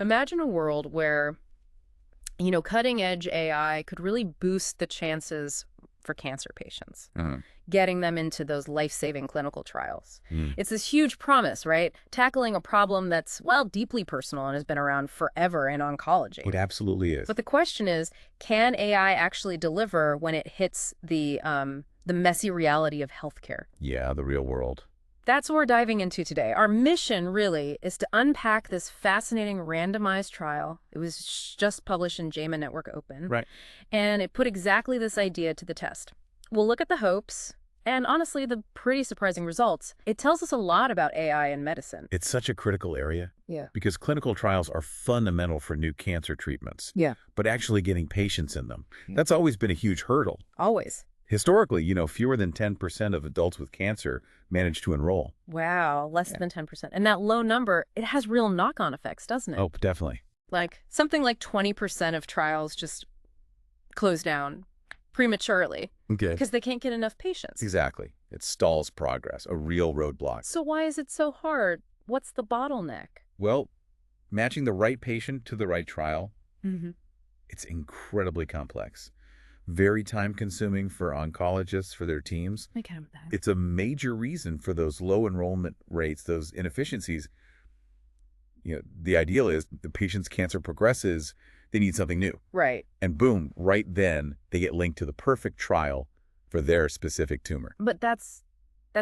Imagine a world where, cutting edge AI could really boost the chances for cancer patients, Uh-huh. getting them into those life-saving clinical trials. Mm. It's this huge promise, right? Tackling a problem that's, well, deeply personal and has been around forever in oncology. It absolutely is. But the question is, can AI actually deliver when it hits the messy reality of healthcare? Yeah, the real world. That's what we're diving into today. Our mission, really, is to unpack this fascinating randomized trial. It was just published in JAMA Network Open. Right. And it put exactly this idea to the test. We'll look at the hopes and, honestly, the pretty surprising results. It tells us a lot about AI in medicine. It's such a critical area Yeah. because clinical trials are fundamental for new cancer treatments. Yeah. But actually getting patients in them, that's always been a huge hurdle. Always. Historically, fewer than 10% of adults with cancer manage to enroll. Wow, less than 10%. And that low number, it has real knock-on effects, doesn't it? Oh, definitely. Like something like 20% of trials just close down prematurely Okay. because they can't get enough patients. Exactly. It stalls progress, a real roadblock. So why is it so hard? What's the bottleneck? Well, matching the right patient to the right trial, Mm-hmm. it's incredibly complex. Very time-consuming for oncologists, for their teams. I count that. It's a major reason for those low enrollment rates, those inefficiencies. The ideal is the patient's cancer progresses, they need something new. Right. And boom, right then, they get linked to the perfect trial for their specific tumor. But that's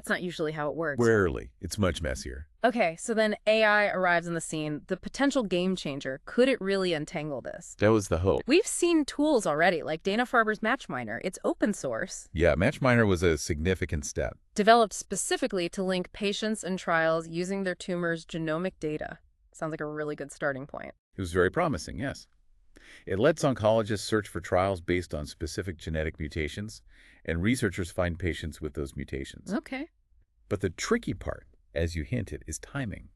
not usually how it works. Rarely. It's much messier. Okay, so then AI arrives on the scene, the potential game changer. Could it really untangle this? That was the hope. We've seen tools already, like Dana-Farber's MatchMiner. It's open source, Yeah, MatchMiner was a significant step. developed specifically to link patients and trials using their tumor's genomic data. Sounds like a really good starting point. It was very promising, yes. It lets oncologists search for trials based on specific genetic mutations, and researchers find patients with those mutations. Okay. But the tricky part, as you hinted, is timing.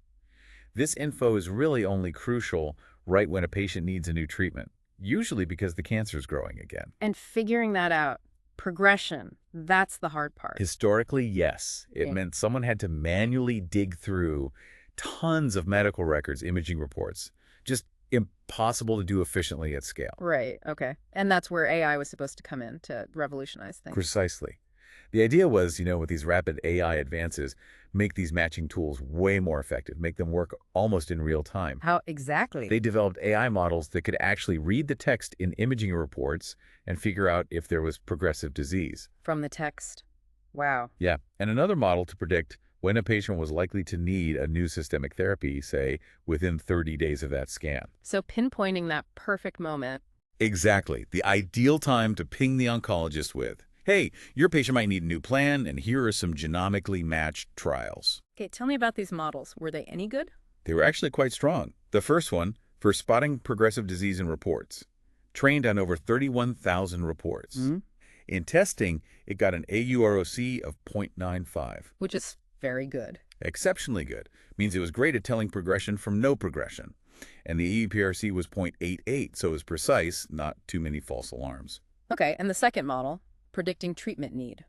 This info is really only crucial right when a patient needs a new treatment, usually because the cancer is growing again. And figuring that out, progression, that's the hard part. Historically, yes. It Yeah. meant someone had to manually dig through tons of medical records, imaging reports. Just impossible to do efficiently at scale. Right, okay. And that's where AI was supposed to come in to revolutionize things. Precisely. The idea was, with these rapid AI advances, make these matching tools way more effective, make them work almost in real time. How exactly? They developed AI models that could actually read the text in imaging reports and figure out if there was progressive disease. From the text. Wow. Yeah, and another model to predict when a patient was likely to need a new systemic therapy, say, within 30 days of that scan. So pinpointing that perfect moment. Exactly. The ideal time to ping the oncologist with, hey, your patient might need a new plan, and here are some genomically matched trials. Okay, tell me about these models. Were they any good? They were actually quite strong. The first one, for spotting progressive disease in reports, trained on over 31,000 reports. Mm-hmm. In testing, it got an AUROC of 0.95. Which is very good. Exceptionally good. Means it was great at telling progression from no progression. And the EUPRC was 0.88, so it was precise, not too many false alarms. Okay, and the second model, predicting treatment need.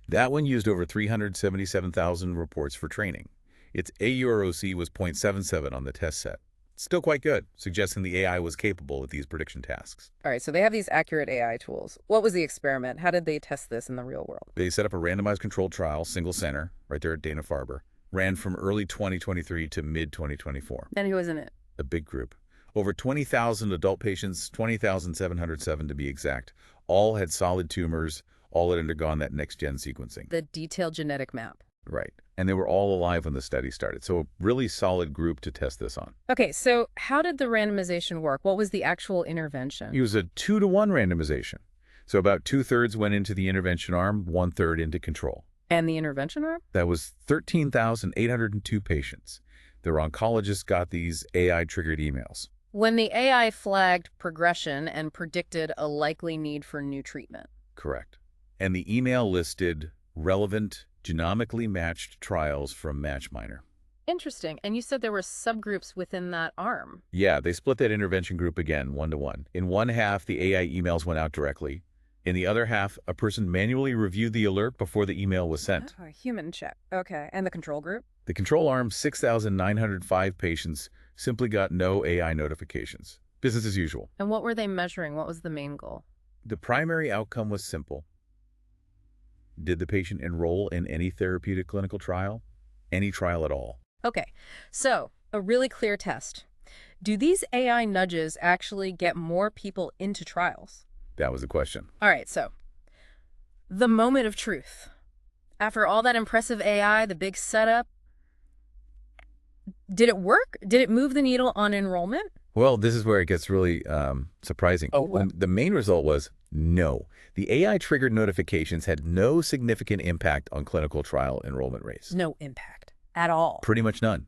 That one used over 377,000 reports for training. Its AUROC was 0.77 on the test set. Still quite good, suggesting the AI was capable of these prediction tasks. All right, so they have these accurate AI tools. What was the experiment? How did they test this in the real world? They set up a randomized controlled trial, single center, right there at Dana-Farber. Ran from early 2023 to mid-2024. And who was in it? A big group. Over 20,000 adult patients, 20,707 to be exact, all had solid tumors, all had undergone that next-gen sequencing. The detailed genetic map. Right. And they were all alive when the study started, so a really solid group to test this on. Okay, so how did the randomization work? What was the actual intervention? It was a 2-to-1 randomization. So about 2/3 went into the intervention arm, 1/3 into control. And the intervention arm? That was 13,802 patients. Their oncologists got these AI-triggered emails. When the AI flagged progression and predicted a likely need for new treatment. Correct. And the email listed relevant, genomically matched trials from MatchMiner. Interesting. And you said there were subgroups within that arm. Yeah, they split that intervention group again, 1-to-1. In one half, the AI emails went out directly. In the other half, a person manually reviewed the alert before the email was sent. Oh, human check. Okay. And the control group? The control arm, 6,905 patients, Simply got no AI notifications. Business as usual. And what were they measuring? What was the main goal? The primary outcome was simple. Did the patient enroll in any therapeutic clinical trial? Any trial at all. Okay, so a really clear test. Do these AI nudges actually get more people into trials? That was the question. All right, so the moment of truth. After all that impressive AI, the big setup, did it work? Did it move the needle on enrollment? Well, this is where it gets really surprising. Oh, what? The main result was no. The AI-triggered notifications had no significant impact on clinical trial enrollment rates. No impact at all. Pretty much none.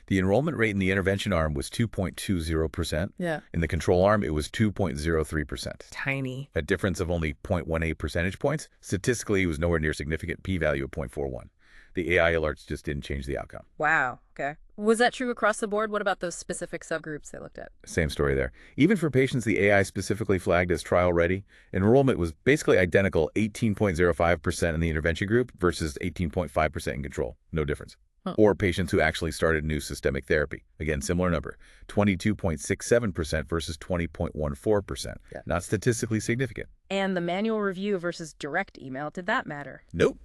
The enrollment rate in the intervention arm was 2.20%. Yeah. In the control arm, it was 2.03%. Tiny. A difference of only 0.18 percentage points. Statistically, it was nowhere near significant, p-value of 0.41. The AI alerts just didn't change the outcome. Wow. Okay. Was that true across the board? What about those specific subgroups they looked at? Same story there. Even for patients the AI specifically flagged as trial-ready, enrollment was basically identical, 18.05% in the intervention group versus 18.5% in control. No difference. Huh. Or patients who actually started new systemic therapy. Again, similar number, 22.67% versus 20.14%. Yeah. Not statistically significant. And the manual review versus direct email, did that matter? Nope.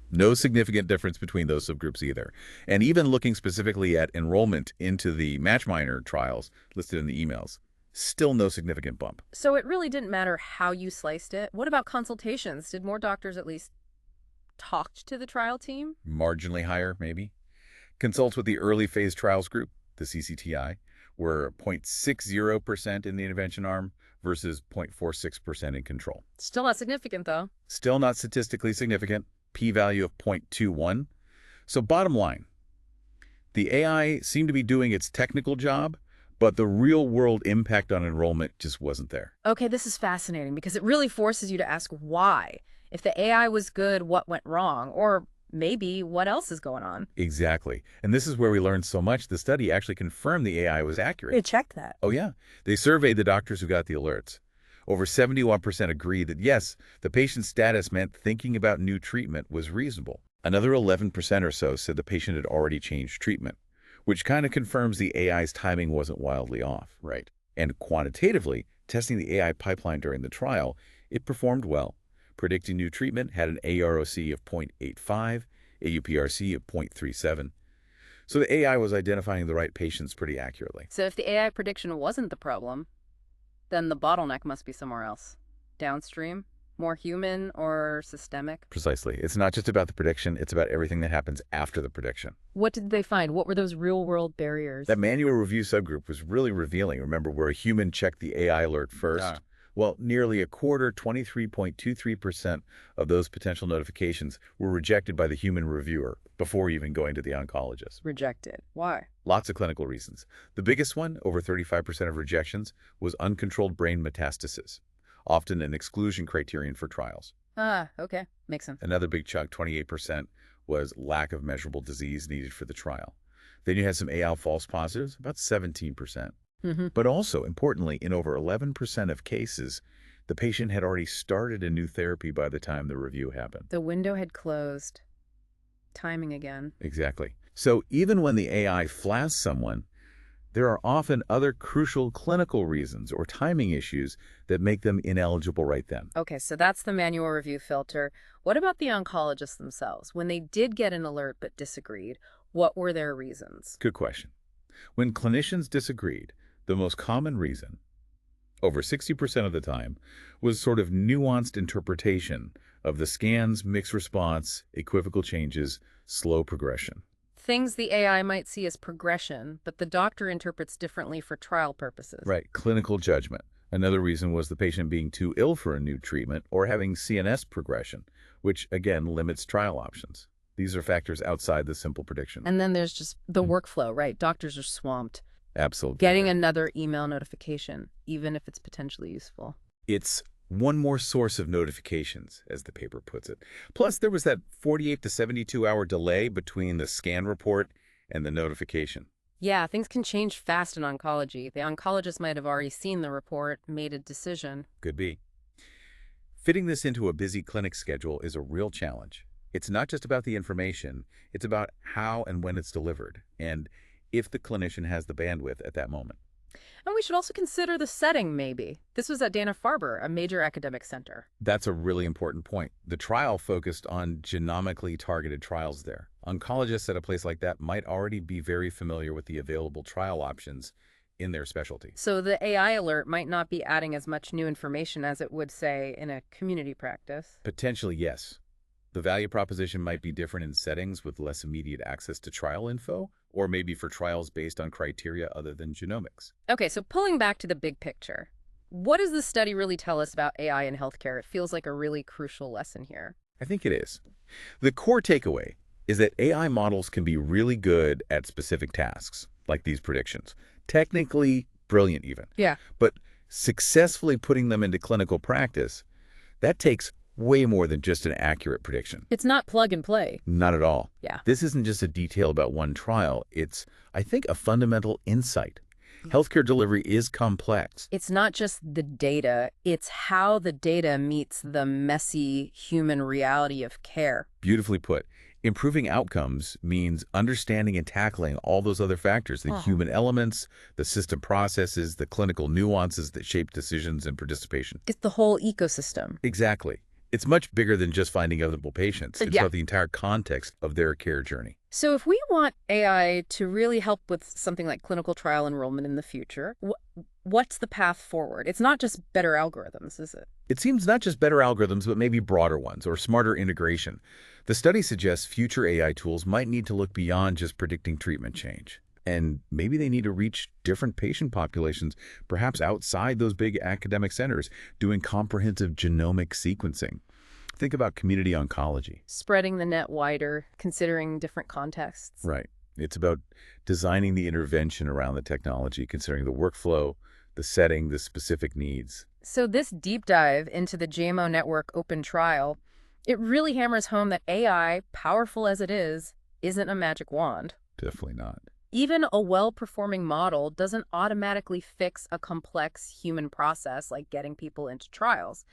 No significant difference between those subgroups either. And even looking specifically at enrollment into the MatchMiner trials listed in the emails, still no significant bump. So it really didn't matter how you sliced it. What about consultations? Did more doctors at least talk to the trial team? Marginally higher, maybe. Consults with the early phase trials group, the CCTI, were 0.60% in the intervention arm versus 0.46% in control. Still not significant, though. Still not statistically significant. P-value of 0.21. So bottom line, the AI seemed to be doing its technical job, but the real-world impact on enrollment just wasn't there. Okay, this is fascinating because it really forces you to ask why. If the AI was good, what went wrong? Or maybe what else is going on? Exactly. And this is where we learned so much. The study actually confirmed the AI was accurate. They checked that. Oh, yeah. They surveyed the doctors who got the alerts. Over 71% agreed that, yes, the patient's status meant thinking about new treatment was reasonable. Another 11% or so said the patient had already changed treatment, which kind of confirms the AI's timing wasn't wildly off. Right. And quantitatively, testing the AI pipeline during the trial, it performed well. Predicting new treatment had an AROC of 0.85, a UPRC of 0.37. So the AI was identifying the right patients pretty accurately. So if the AI prediction wasn't the problem, then the bottleneck must be somewhere else. Downstream? More human or systemic? Precisely. It's not just about the prediction, it's about everything that happens after the prediction. What did they find? What were those real-world barriers? That manual review subgroup was really revealing. Remember, where a human checked the AI alert first? Yeah. Well, nearly a quarter, 23.23% of those potential notifications were rejected by the human reviewer before even going to the oncologist. Rejected. Why? Lots of clinical reasons. The biggest one, over 35% of rejections, was uncontrolled brain metastasis, often an exclusion criterion for trials. Ah, okay. Makes sense. Another big chunk, 28%, was lack of measurable disease needed for the trial. Then you had some AL false positives, about 17%. But also, importantly, in over 11% of cases, the patient had already started a new therapy by the time the review happened. The window had closed. Timing again. Exactly. So even when the AI flasks someone, there are often other crucial clinical reasons or timing issues that make them ineligible right then. Okay, so that's the manual review filter. What about the oncologists themselves? When they did get an alert but disagreed, what were their reasons? Good question. When clinicians disagreed, the most common reason, over 60% of the time, was sort of nuanced interpretation of the scans, mixed response, equivocal changes, slow progression. Things the AI might see as progression, but the doctor interprets differently for trial purposes. Right, clinical judgment. Another reason was the patient being too ill for a new treatment or having CNS progression, which again limits trial options. These are factors outside the simple prediction. And then there's just the workflow, right? Doctors are swamped. Absolutely. Getting another email notification, even if it's potentially useful. It's one more source of notifications, as the paper puts it. Plus, there was that 48 to 72-hour delay between the scan report and the notification. Yeah, things can change fast in oncology. The oncologist might have already seen the report, made a decision. Could be. Fitting this into a busy clinic schedule is a real challenge. It's not just about the information, it's about how and when it's delivered. And if the clinician has the bandwidth at that moment. And we should also consider the setting, maybe. This was at Dana-Farber, a major academic center. That's a really important point. The trial focused on genomically targeted trials there. Oncologists at a place like that might already be very familiar with the available trial options in their specialty. So the AI alert might not be adding as much new information as it would, say, in a community practice. Potentially, yes. The value proposition might be different in settings with less immediate access to trial info, or maybe for trials based on criteria other than genomics. Okay, so pulling back to the big picture, what does this study really tell us about AI in healthcare? It feels like a really crucial lesson here. I think it is. The core takeaway is that AI models can be really good at specific tasks, like these predictions. Technically brilliant even. Yeah. But successfully putting them into clinical practice, that takes way more than just an accurate prediction. It's not plug and play. Not at all. Yeah. This isn't just a detail about one trial. It's, I think, a fundamental insight. Healthcare delivery is complex. It's not just the data, it's how the data meets the messy human reality of care. Beautifully put. Improving outcomes means understanding and tackling all those other factors, the human elements, the system processes, the clinical nuances that shape decisions and participation. It's the whole ecosystem. Exactly. It's much bigger than just finding eligible patients. It's Yeah. about the entire context of their care journey. So if we want AI to really help with something like clinical trial enrollment in the future, what's the path forward? It's not just better algorithms, is it? It seems not just better algorithms, but maybe broader ones or smarter integration. The study suggests future AI tools might need to look beyond just predicting treatment change. And maybe they need to reach different patient populations, perhaps outside those big academic centers, doing comprehensive genomic sequencing. Think about community oncology. Spreading the net wider, considering different contexts. Right. It's about designing the intervention around the technology, considering the workflow, the setting, the specific needs. So this deep dive into the GMO network open trial, it really hammers home that AI, powerful as it is, isn't a magic wand. Definitely not. Even a well-performing model doesn't automatically fix a complex human process like getting people into trials.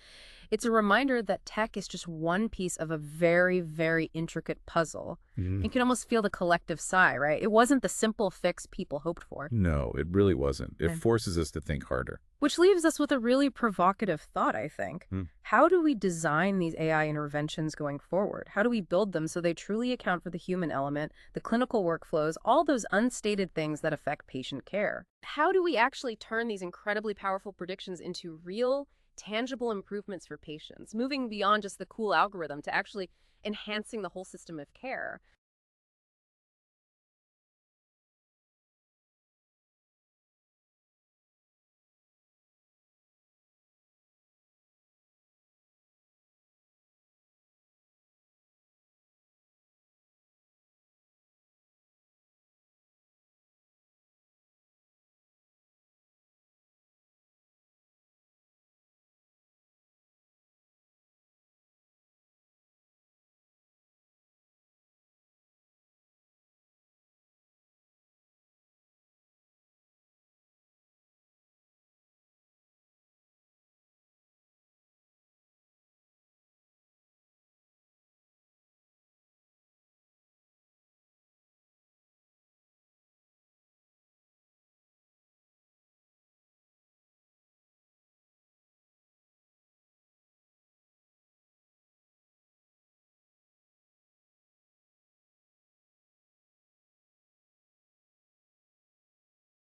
It's a reminder that tech is just one piece of a very, very intricate puzzle. You can almost feel the collective sigh, right? It wasn't the simple fix people hoped for. No, it really wasn't. It forces us to think harder. Which leaves us with a really provocative thought, I think. How do we design these AI interventions going forward? How do we build them so they truly account for the human element, the clinical workflows, all those unstated things that affect patient care? How do we actually turn these incredibly powerful predictions into real, tangible improvements for patients, moving beyond just the cool algorithm to actually enhancing the whole system of care?